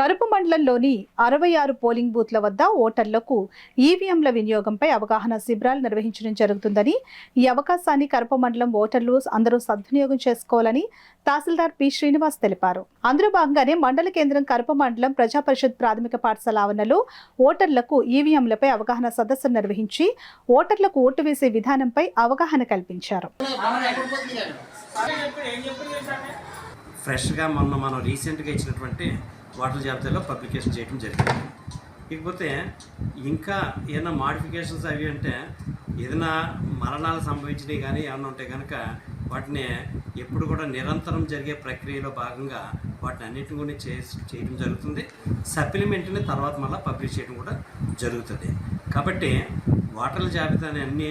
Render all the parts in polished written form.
కరుపు మండలంలోని 66 పోలింగ్ బూత్ల వద్ద ఓటర్లకు ఈవీఎంల వినియోగంపై అవగాహన శిబిరాలు నిర్వహించడం జరుగుతుందని, ఈ అవకాశాన్ని కరుపు మండలం ఓటర్లు అందరూ సద్వినియోగం చేసుకోవాలని తహసీల్దార్ పి శ్రీనివాస్ తెలిపారు. అందులో భాగంగానే మండల కేంద్రం కరుపు మండలం ప్రజా పరిషత్ ప్రాథమిక పాఠశాల ఆవరణలో ఓటర్లకు ఈవీఎంలపై అవగాహన సదస్సు నిర్వహించి ఓటర్లకు ఓటు వేసే విధానంపై అవగాహన కల్పించారు. ఫ్రెష్గా మనం రీసెంట్గా ఇచ్చినటువంటి ఓటర్ జాబితాలో పబ్లికేషన్ చేయడం జరిగింది. ఇకపోతే ఇంకా ఏదైనా మాడిఫికేషన్స్ అవి అంటే ఏదైనా మరణాలు సంభవించినవి కానీ ఏమైనా ఉంటే కనుక వాటిని ఎప్పుడు కూడా నిరంతరం జరిగే ప్రక్రియలో భాగంగా వాటిని అన్నింటిని కూడా చేయడం జరుగుతుంది. సప్లిమెంట్ని తర్వాత మళ్ళీ పబ్లిష్ చేయడం కూడా జరుగుతుంది. కాబట్టి ఓటర్ల జాబితాని అన్నీ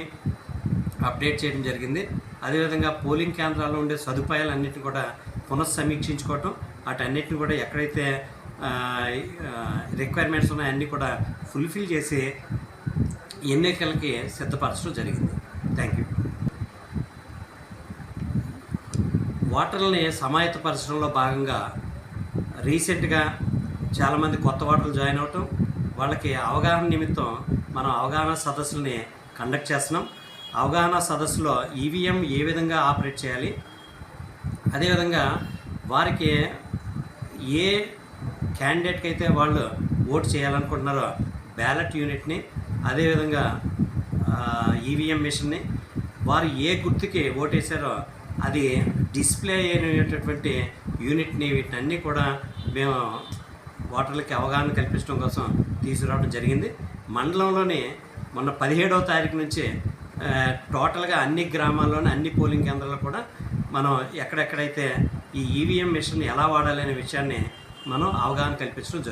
అప్డేట్ చేయడం జరిగింది. అదేవిధంగా పోలింగ్ కేంద్రాల్లో ఉండే సదుపాయాలన్నింటినీ కూడా పునఃసమీక్షించుకోవటం, వాటన్నిటిని కూడా ఎక్కడైతే రిక్వైర్మెంట్స్ ఉన్నాయో అన్నీ కూడా ఫుల్ఫిల్ చేసి ఎన్నికలకి సిద్ధపరచడం జరిగింది. Thank you. ఓటర్లని సమాయత్తపరచడంలో భాగంగా రీసెంట్గా చాలామంది కొత్త ఓటర్లు జాయిన్ అవటం, వాళ్ళకి అవగాహన నిమిత్తం మనం అవగాహన సదస్సుల్ని కండక్ట్ చేస్తున్నాం. అవగాహన సదస్సులో ఈవీఎం ఏ విధంగా ఆపరేట్ చేయాలి, అదేవిధంగా వారికి ఏ క్యాండిడేట్కి అయితే వాళ్ళు ఓటు చేయాలనుకుంటున్నారో బ్యాలెట్ యూనిట్ని, అదేవిధంగా ఈవీఎం మిషన్ని, వారు ఏ గుర్తుకి ఓటేశారో అది డిస్ప్లే అయినటువంటి యూనిట్ని, వీటన్నీ కూడా మేము ఓటర్లకి అవగాహన కల్పించడం కోసం తీసుకురావడం జరిగింది. మండలంలోని మొన్న 17వ తారీఖు నుంచి టోటల్గా అన్ని గ్రామాల్లోని అన్ని పోలింగ్ కేంద్రాల్లో కూడా మనం ఎక్కడెక్కడైతే ఈ ఈవీఎం మిషన్ ఎలా వాడాలి అనే విషయాన్ని మనం అవగాహన కల్పించడం జరుగుతుంది.